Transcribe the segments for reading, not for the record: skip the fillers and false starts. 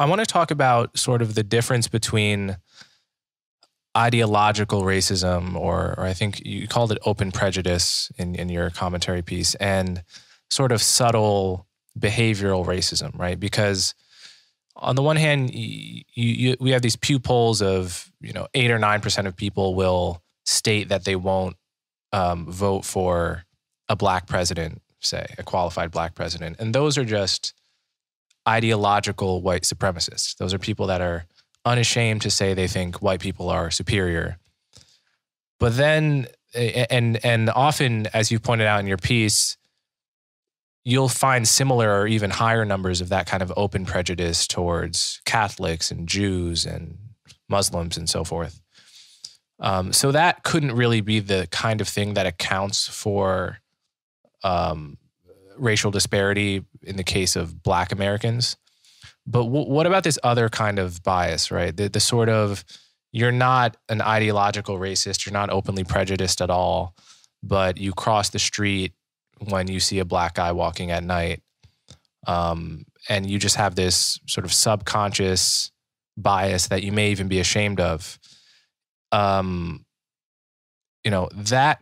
I want to talk about sort of the difference between ideological racism, or I think you called it open prejudice in your commentary piece, and sort of subtle behavioral racism, right? Because on the one hand, we have these Pew polls of 8 or 9% of people will state that they won't vote for a black president, say a qualified black president, and those are just ideological white supremacists. Those are people that are unashamed to say they think white people are superior. But then, and often, as you pointed out in your piece, you'll find similar or even higher numbers of that kind of open prejudice towards Catholics and Jews and Muslims and so forth. So that couldn't really be the kind of thing that accounts for racial disparity in the case of Black Americans. But what about this other kind of bias, right? The sort of, you're not an ideological racist, you're not openly prejudiced at all, but you cross the street when you see a black guy walking at night. And you just have this sort of subconscious bias that you may even be ashamed of. That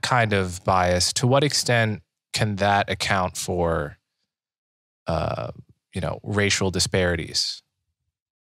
kind of bias, to what extent can that account for, racial disparities?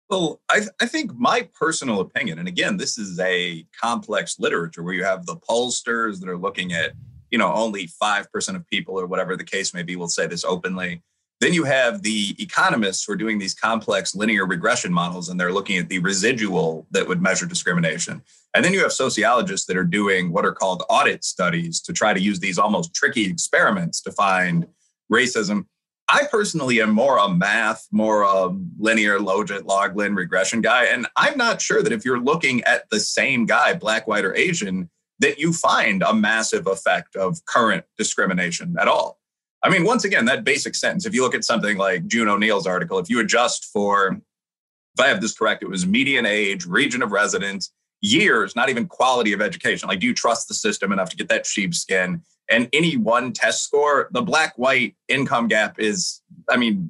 Well, I think my personal opinion, and again, this is a complex literature where you have the pollsters that are looking at, only 5% of people or whatever the case may be will say this openly. Then you have the economists who are doing these complex linear regression models, and they're looking at the residual that would measure discrimination. And then you have sociologists that are doing what are called audit studies to try to use these almost tricky experiments to find racism. I personally am more a math, more a linear log-lin regression guy. And I'm not sure that if you're looking at the same guy, black, white, or Asian, that you find a massive effect of current discrimination at all. I mean, once again, that basic sentence, if you look at something like June O'Neill's article, if you adjust for, if I have this correct, it was median age, region of residence, years, not even quality of education. Like, do you trust the system enough to get that sheepskin? And any one test score, the black-white income gap is,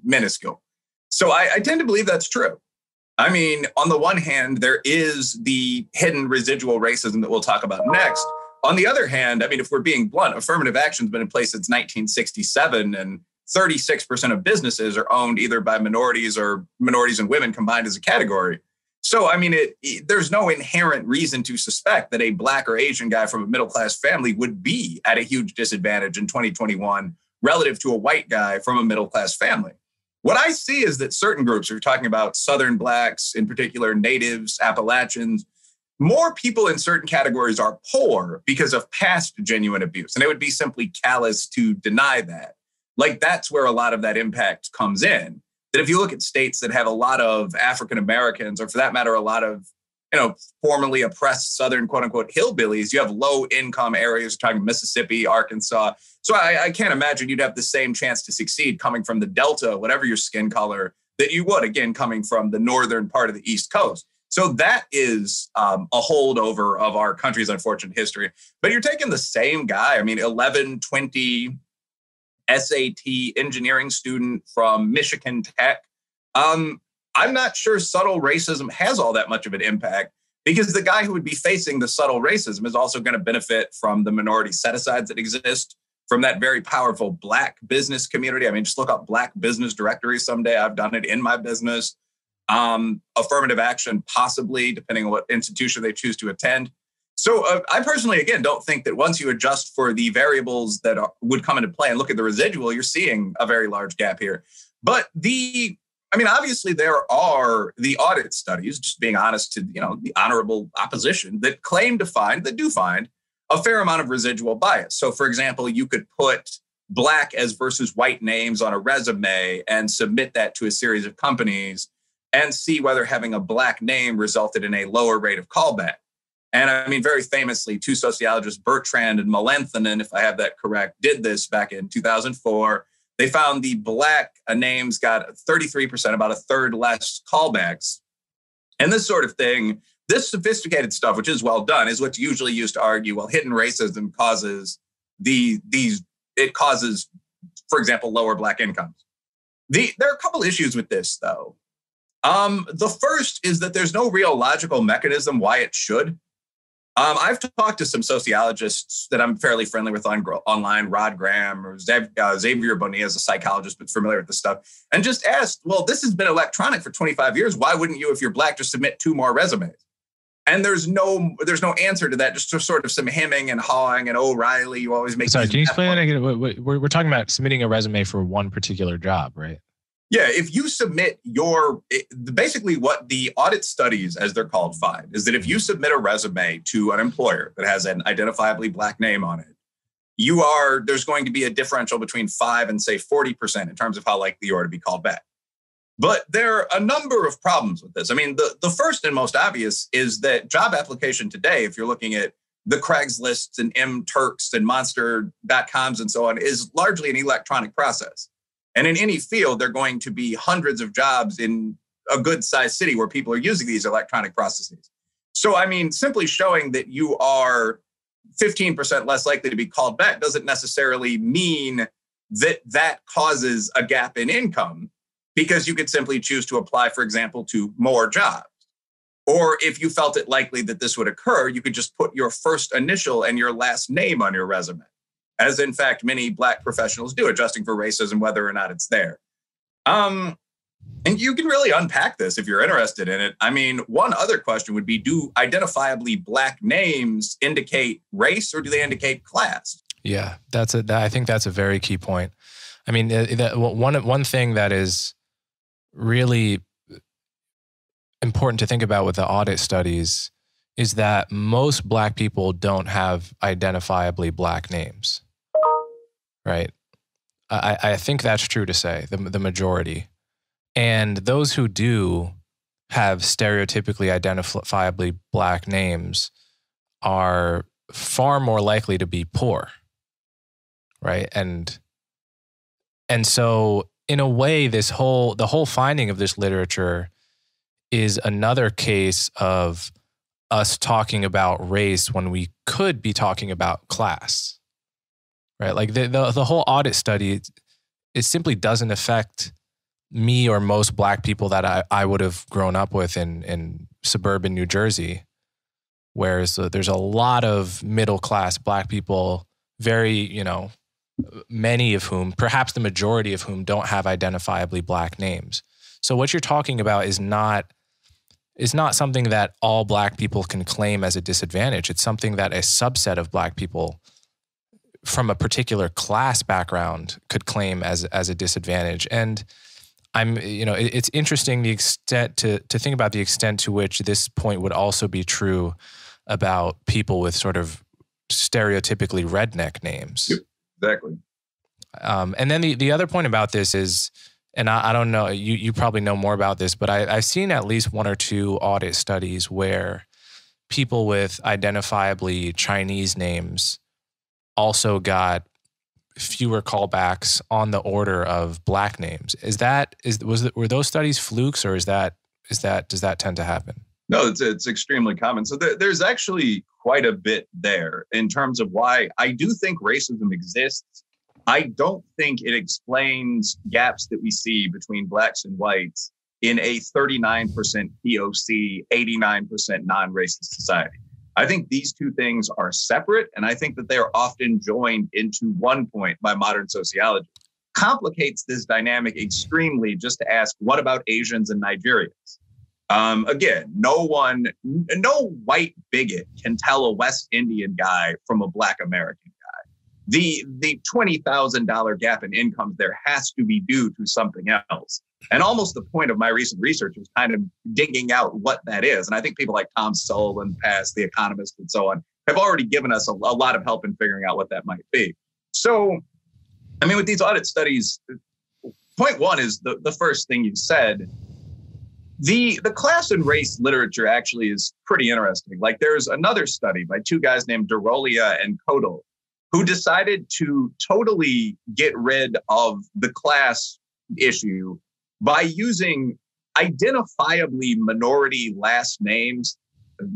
minuscule. So I tend to believe that's true. I mean, on the one hand, there is the hidden residual racism that we'll talk about next. On the other hand, if we're being blunt, affirmative action's been in place since 1967, and 36% of businesses are owned either by minorities or minorities and women combined as a category. So, there's no inherent reason to suspect that a black or Asian guy from a middle-class family would be at a huge disadvantage in 2021 relative to a white guy from a middle-class family. What I see is that certain groups, if you're talking about Southern blacks, in particular, natives, Appalachians, more people in certain categories are poor because of past genuine abuse. And it would be simply callous to deny that. Like, that's where a lot of that impact comes in. That if you look at states that have a lot of African Americans, or for that matter, a lot of, formerly oppressed Southern quote unquote hillbillies, you have low income areas, we're talking Mississippi, Arkansas. So I can't imagine you'd have the same chance to succeed coming from the Delta, whatever your skin color, that you would, again, coming from the northern part of the East Coast. So that is a holdover of our country's unfortunate history. But you're taking the same guy, 1120 SAT engineering student from Michigan Tech. I'm not sure subtle racism has all that much of an impact, because the guy who would be facing the subtle racism is also going to benefit from the minority set-asides that exist from that very powerful black business community. Just look up black business directories someday. I've done it in my business. Affirmative action, possibly, depending on what institution they choose to attend. So I personally, again, don't think that once you adjust for the variables that would come into play and look at the residual, you're seeing a very large gap here. But obviously there are the audit studies, just being honest to, the honorable opposition, that do find a fair amount of residual bias. So, for example, you could put black as versus white names on a resume and submit that to a series of companies and see whether having a black name resulted in a lower rate of callback. And very famously, two sociologists, Bertrand and Melanchthon, if I have that correct, did this back in 2004. They found the black names got 33%, about a third less callbacks. And this sort of thing, this sophisticated stuff, which is well done, is what's usually used to argue, well, hidden racism causes for example, lower black incomes. There are a couple issues with this, though. The first is that there's no real logical mechanism why it should. I've talked to some sociologists that I'm fairly friendly with online, Rod Graham or Xavier Bonilla is a psychologist, but familiar with this stuff, and just asked, well, this has been electronic for 25 years. Why wouldn't you, if you're Black, just submit 2 more resumes? And there's no answer to that, just sort of some hemming and hawing and, oh, Reilly, you always make. Sorry, can you explain that again? We're talking about submitting a resume for one particular job, right? Yeah, if you submit basically what the audit studies, as they're called, find is that if you submit a resume to an employer that has an identifiably Black name on it, there's going to be a differential between 5 and say 40% in terms of how likely you are to be called back. But there are a number of problems with this. I mean, the first and most obvious is that job application today, if you're looking at the Craigslists and MTurks and Monster.coms and so on, is largely an electronic process. And in any field, there are going to be hundreds of jobs in a good-sized city where people are using these electronic processes. So, I mean, simply showing that you are 15% less likely to be called back doesn't necessarily mean that that causes a gap in income, because you could simply choose to apply, for example, to more jobs. Or if you felt it likely that this would occur, you could just put your first initial and your last name on your resume, as in fact many Black professionals do, adjusting for racism, whether or not it's there. And you can really unpack this if you're interested in it. I mean, one other question would be, do identifiably Black names indicate race or do they indicate class? Yeah, I think that's a very key point. I mean, one thing that is really important to think about with the audit studies is that most Black people don't have identifiably Black names, right? I think that's true to say, the majority. And those who do have stereotypically identifiably Black names are far more likely to be poor, right? And so in a way, the whole finding of this literature is another case of us talking about race when we could be talking about class, right? Like the whole audit study, it simply doesn't affect me or most Black people that I would have grown up with in suburban New Jersey, whereas there's a lot of middle-class Black people, very, many of whom, perhaps the majority of whom, don't have identifiably Black names. So what you're talking about is not something that all Black people can claim as a disadvantage. It's something that a subset of Black people from a particular class background could claim as a disadvantage. And it's interesting the extent to think about the extent to which this point would also be true about people with sort of stereotypically redneck names. Yep, exactly. And then the other point about this is, and I don't know, you probably know more about this, but I've seen at least 1 or 2 audit studies where people with identifiably Chinese names also got fewer callbacks on the order of Black names. Were those studies flukes, or does that tend to happen? No, it's extremely common. So there's actually quite a bit there in terms of why I do think racism exists. I don't think it explains gaps that we see between Blacks and whites in a 39% POC, 89% non-racist society. I think these two things are separate, and I think that they are often joined into one point by modern sociology. Complicates this dynamic extremely just to ask, what about Asians and Nigerians? Again, no white bigot can tell a West Indian guy from a Black American guy. The $20,000 gap in income there has to be due to something else. And almost the point of my recent research was kind of digging out what that is. And I think people like Tom Sowell and past The Economist and so on have already given us a lot of help in figuring out what that might be. So, I mean, with these audit studies, point one is the first thing you said. The class and race literature actually is pretty interesting. Like, there's another study by 2 guys named Darolia and Kodal who decided to totally get rid of the class issue by using identifiably minority last names,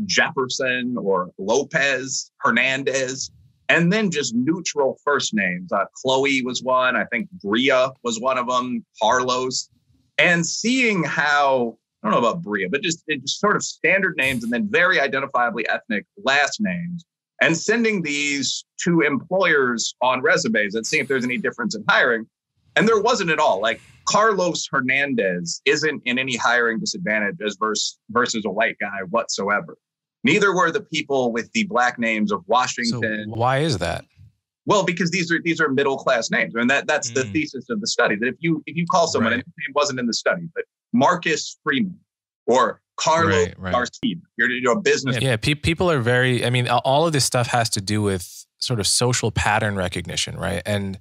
Jefferson or Lopez, Hernandez, and then just neutral first names. Chloe was one, I think Bria was one of them, Carlos, and seeing how, I don't know about Bria, but just sort of standard names and then very identifiably ethnic last names, and sending these to employers on resumes and seeing if there's any difference in hiring. And there wasn't at all. Like Carlos Hernandez isn't in any hiring disadvantage as versus a white guy whatsoever. Neither were the people with the black names of Washington. So why is that? Well, because these are middle class names, and that's the thesis of the study. That if you call someone, and his name wasn't in the study, but Marcus Freeman or Carlos Garcia, you're a business. Yeah, people are very. I mean, all of this stuff has to do with sort of social pattern recognition, right? And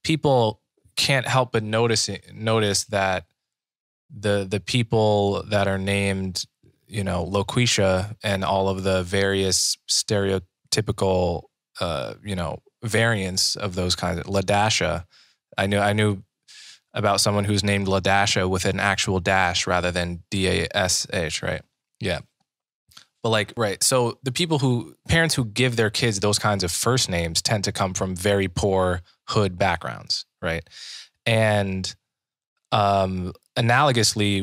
people can't help but notice that the people that are named, Loquisha and all of the various stereotypical, variants of those kinds of Ladasha. I knew about someone who's named Ladasha with an actual dash rather than DASH, right? Yeah. But so the parents who give their kids those kinds of first names tend to come from very poor hood backgrounds, right? And analogously,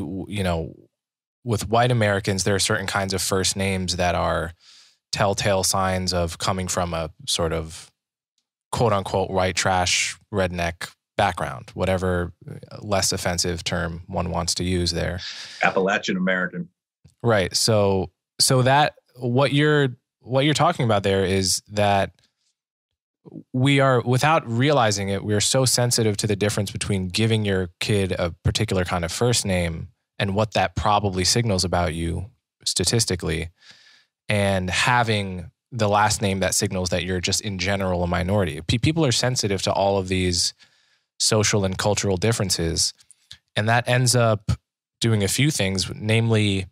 with white Americans, there are certain kinds of first names that are telltale signs of coming from a sort of quote unquote white trash redneck background, whatever less offensive term one wants to use there. Appalachian American. Right. So that what you're talking about there is that we are, without realizing it, we are so sensitive to the difference between giving your kid a particular kind of first name and what that probably signals about you statistically, and having the last name that signals that you're just in general a minority. People are sensitive to all of these social and cultural differences, and that ends up doing a few things, namely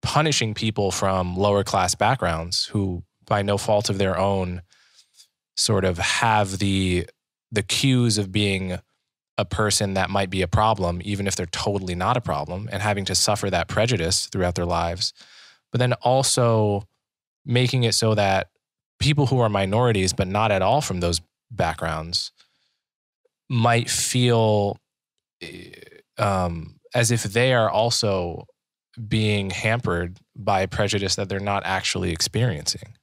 punishing people from lower class backgrounds who, by no fault of their own, sort of have the cues of being a person that might be a problem, even if they're totally not a problem, and having to suffer that prejudice throughout their lives. But then also making it so that people who are minorities, but not at all from those backgrounds, might feel as if they are also being hampered by prejudice that they're not actually experiencing.